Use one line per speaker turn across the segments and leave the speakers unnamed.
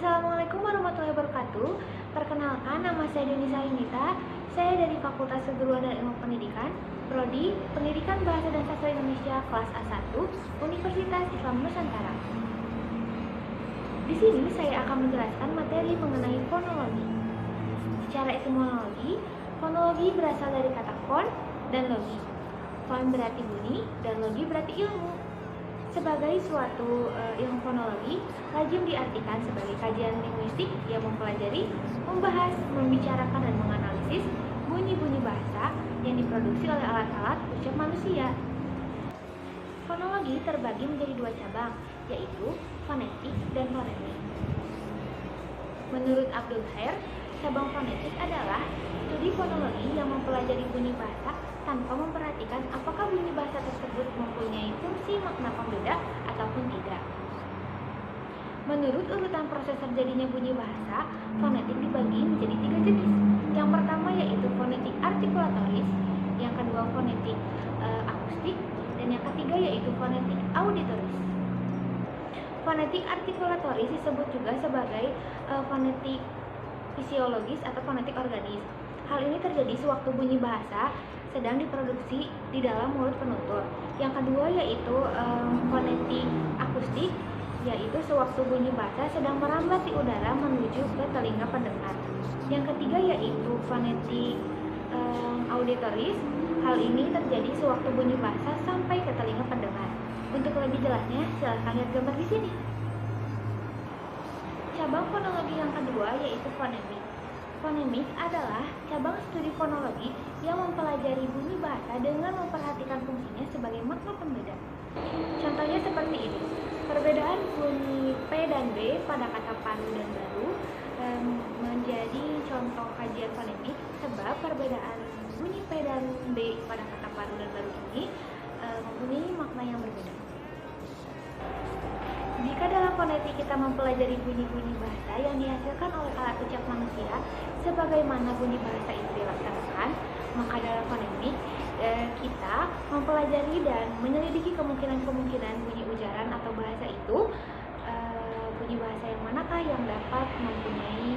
Assalamualaikum warahmatullahi wabarakatuh. Perkenalkan, nama saya Denisa Inita. Saya dari Fakultas Keguruan dan Ilmu Pendidikan, Prodi Pendidikan Bahasa dan Sastra Indonesia kelas A1, Universitas Islam Nusantara. Di sini saya akan menjelaskan materi mengenai fonologi. Secara etimologi, fonologi berasal dari kata fon dan logi. Fon berarti bunyi dan logi berarti ilmu. Sebagai suatu ilmu fonologi, lazim diartikan sebagai kajian linguistik yang mempelajari, membahas, membicarakan, dan menganalisis bunyi-bunyi bahasa yang diproduksi oleh alat-alat ucap manusia. Fonologi terbagi menjadi dua cabang, yaitu fonetik dan fonemik. Menurut Abdul Khair, cabang fonetik adalah studi fonologi yang mempelajari bunyi bahasa tanpa memperhatikan apakah bunyi bahasa tersebut mempunyai fungsi makna pembeda ataupun tidak. Menurut urutan proses terjadinya bunyi bahasa, fonetik dibagi menjadi tiga jenis. Yang pertama yaitu fonetik artikulatoris, yang kedua fonetik akustik, dan yang ketiga yaitu fonetik auditoris. Fonetik artikulatoris disebut juga sebagai fonetik fisiologis atau fonetik organis. Hal ini terjadi sewaktu bunyi bahasa sedang diproduksi di dalam mulut penutur. Yang kedua yaitu fonetik akustik, yaitu sewaktu bunyi bahasa sedang merambat di udara menuju ke telinga pendengar. Yang ketiga yaitu fonetik auditoris. Hal ini terjadi sewaktu bunyi bahasa sampai ke telinga pendengar. Untuk lebih jelasnya, silahkan lihat gambar di sini. Cabang fonologi yang kedua yaitu fonemik. Fonemik adalah cabang studi fonologi yang mempelajari bunyi bahasa dengan memperhatikan fungsinya sebagai makna pembeda. Contohnya seperti ini. Perbedaan bunyi P dan B pada kata paru dan baru menjadi contoh kajian fonemik, sebab perbedaan bunyi P dan B pada kata paru dan baru ini mempunyai makna yang berbeda. Jika dalam fonetik kita mempelajari bunyi-bunyi bahasa yang dihasilkan oleh alat ucap manusia, sebagaimana bunyi bahasa itu dilaksanakan, maka dalam fonemik kita mempelajari dan menyelidiki kemungkinan-kemungkinan bunyi ujaran atau bahasa itu, bunyi bahasa yang manakah yang dapat mempunyai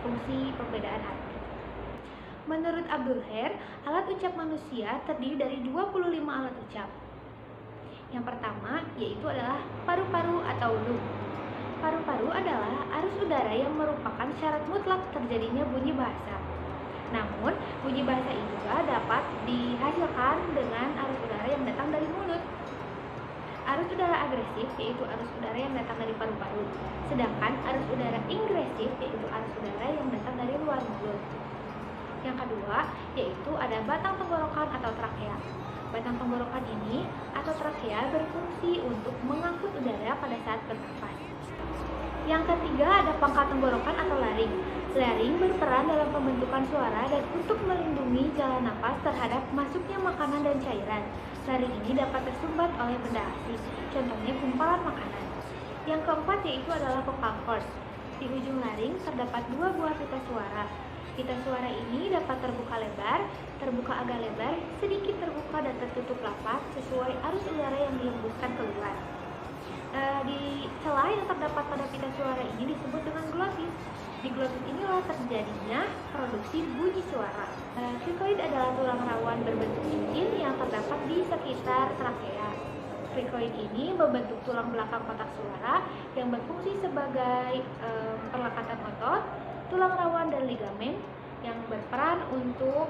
fungsi perbedaan arti. Menurut Abdul Khair, alat ucap manusia terdiri dari 25 alat ucap. Yang pertama yaitu adalah paru-paru atau lung. Paru-paru adalah arus udara yang merupakan syarat mutlak terjadinya bunyi bahasa. Namun, bunyi bahasa itu juga dapat dihasilkan dengan arus udara yang datang dari mulut. Arus udara agresif yaitu arus udara yang datang dari paru-paru, sedangkan arus udara ingresif yaitu arus udara yang datang dari luar mulut. Yang kedua yaitu ada batang tenggorokan atau trakea. Batang tenggorokan ini atau trakea berfungsi untuk mengangkut udara pada saat bernafas. Yang ketiga ada pangkal tenggorokan atau laring. Laring berperan dalam pembentukan suara dan untuk melindungi jalan nafas terhadap masuknya makanan dan cairan. Laring ini dapat tersumbat oleh benda asing, contohnya gumpalan makanan. Yang keempat yaitu adalah vocal cords. Di ujung laring terdapat dua buah pita suara. Pita suara ini dapat terbuka lebar, terbuka agak lebar, sedikit terbuka dan tertutup rapat sesuai arus udara yang dihembuskan keluar. Di celah yang terdapat pada pita suara ini disebut dengan glotis. Di glotis inilah terjadinya produksi bunyi suara. Krikoid adalah tulang rawan berbentuk cincin yang terdapat di sekitar trakea. Krikoid ini membentuk tulang belakang kotak suara yang berfungsi sebagai perlekatan otot, tulang rawan dan ligamen yang berperan untuk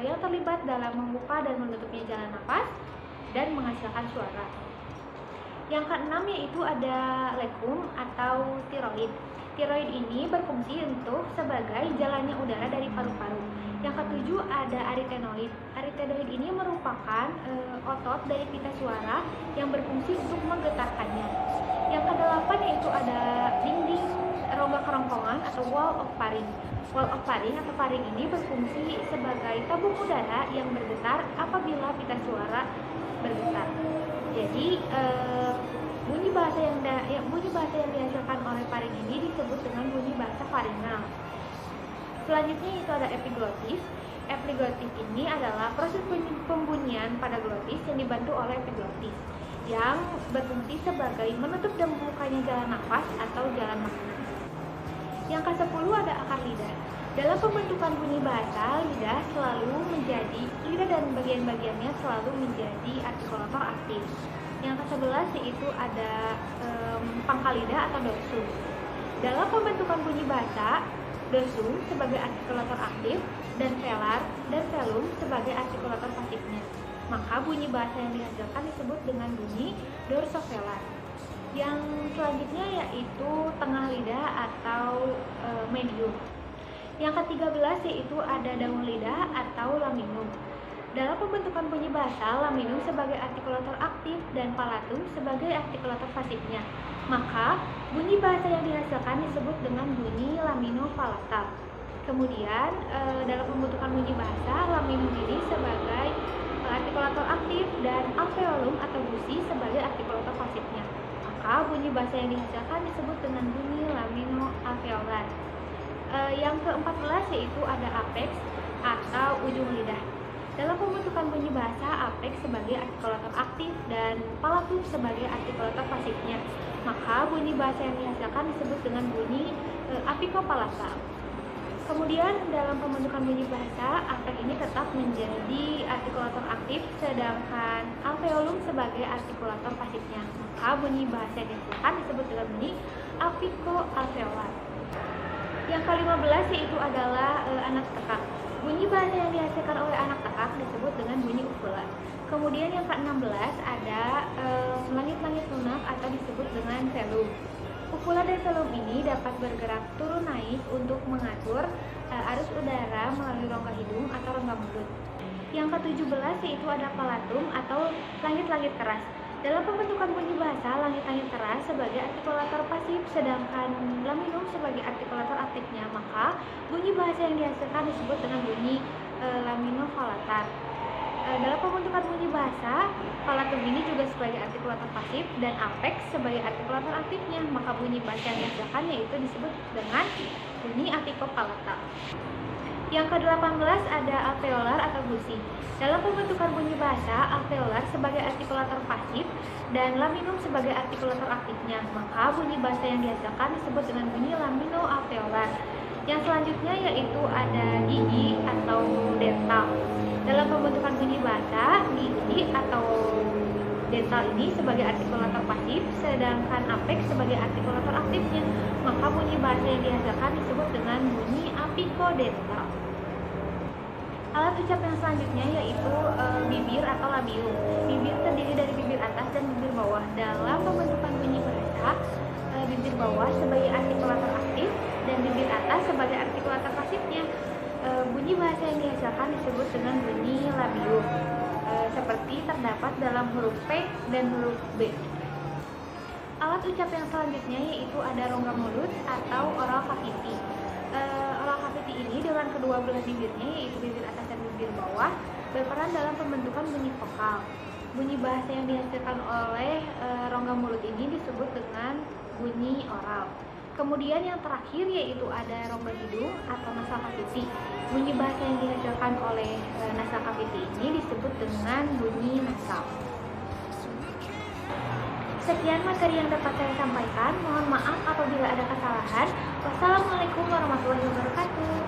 yang terlibat dalam membuka dan menutupnya jalan nafas dan menghasilkan suara. Yang keenam yaitu ada lekum atau tiroid. Tiroid ini berfungsi untuk sebagai jalannya udara dari paru-paru. Yang ketujuh ada aritenoid. Aritenoid ini merupakan otot dari pita suara yang berfungsi untuk menggetarkannya. Yang kedelapan yaitu ada dinding rongga kerongkongan atau wall of pharynx. Wall of pharynx atau pharynx ini berfungsi sebagai tabung udara yang bergetar apabila pita suara bergetar. Jadi bunyi bahasa yang dihasilkan oleh pharynx ini disebut dengan bunyi bahasa faringal. Selanjutnya itu ada epiglottis. Epiglottis ini adalah proses pembunyian pada glotis yang dibantu oleh epiglottis yang berfungsi sebagai menutup dan membukanya jalan nafas atau jalan makanan. Yang ke-10 ada akar lidah. Dalam pembentukan bunyi bahasa, lidah dan bagian-bagiannya selalu menjadi artikulator aktif. Yang ke-11 yaitu ada pangkal lidah atau dorsum. Dalam pembentukan bunyi bahasa, dorsum sebagai artikulator aktif dan velar dan velum sebagai artikulator pasifnya. Maka bunyi bahasa yang dihasilkan disebut dengan bunyi dorsovelar. Yang selanjutnya yaitu tengah lidah atau medium. Yang ke-13 yaitu ada daun lidah atau laminum. Dalam pembentukan bunyi bahasa, laminum sebagai artikulator aktif dan palatum sebagai artikulator pasifnya. Maka bunyi bahasa yang dihasilkan disebut dengan bunyi laminopalatal. Kemudian dalam pembentukan bunyi bahasa, laminum ini sebagai artikulator aktif dan alveolum atau gusi sebagai artikulator pasifnya. Maka bunyi bahasa yang dihasilkan disebut dengan bunyi laminoalveolar. Yang ke-14 yaitu ada apex atau ujung lidah. Dalam pembentukan bunyi bahasa, apex sebagai artikulator aktif dan palatum sebagai artikulator pasifnya. Maka bunyi bahasa yang dihasilkan disebut dengan bunyi apikopalatal. Kemudian dalam pembentukan bunyi bahasa, apex ini tetap menjadi artikulator aktif sedangkan alveolum sebagai artikulator pasifnya. Maka bunyi bahasa yang dihasilkan disebut dengan bunyi apikoalveolar. Yang ke-15 yaitu adalah anak tekak. Bunyi bahasa yang dihasilkan oleh anak tekak disebut dengan bunyi ufula. Kemudian yang ke-16 ada langit-langit lunak atau disebut dengan velum. Ufula dan velum ini dapat bergerak turun naik untuk mengatur arus udara melalui rongga hidung atau rongga mulut. Yang ke-17 yaitu ada palatum atau langit-langit keras. Dalam pembentukan bunyi bahasa, langit-langit keras sebagai artikulator pasif sedangkan laminum sebagai artikulator aktifnya. Maka bunyi bahasa yang dihasilkan disebut dengan bunyi laminofalatar. Dalam pembentukan bunyi bahasa, palatum ini juga sebagai artikulator pasif dan apex sebagai artikulator aktifnya. Maka bunyi bahasa yang dihasilkan yaitu disebut dengan bunyi apikopalatal. Yang ke-18 ada alveolar atau gusi. Dalam pembentukan bunyi bahasa, alveolar sebagai artikulator pasif dan laminum sebagai artikulator aktifnya. Maka bunyi bahasa yang dihasilkan disebut dengan bunyi laminoalveolar. Yang selanjutnya yaitu ada gigi atau dental. Dalam pembentukan bunyi bahasa, gigi atau dental ini sebagai artikulator pasif sedangkan apex sebagai artikulator aktifnya. Maka bunyi bahasa yang dihasilkan disebut dengan bunyi apikodental. Alat ucap yang selanjutnya yaitu bibir atau labium. Bibir terdiri dari bibir atas dan bibir bawah. Dalam pembentukan bunyi bahasa, bibir bawah sebagai artikulator aktif dan bibir atas sebagai artikulator pasifnya. Bunyi bahasa yang dihasilkan disebut dengan bunyi labium, seperti terdapat dalam huruf P dan huruf B. Alat ucap yang selanjutnya yaitu ada rongga mulut atau oral cavity. Oral cavity ini dengan kedua belah bibirnya yaitu bibir atas dan bibir bawah berperan dalam pembentukan bunyi vokal. Bunyi bahasa yang dihasilkan oleh rongga mulut ini disebut dengan bunyi oral. Kemudian yang terakhir yaitu ada rongga hidung atau nasal cavity. Bunyi bahasa yang dihasilkan oleh nasal cavity ini disebut dengan bunyi nasal. Sekian materi yang dapat saya sampaikan. Mohon maaf apabila ada kesalahan. Wassalamualaikum warahmatullahi wabarakatuh.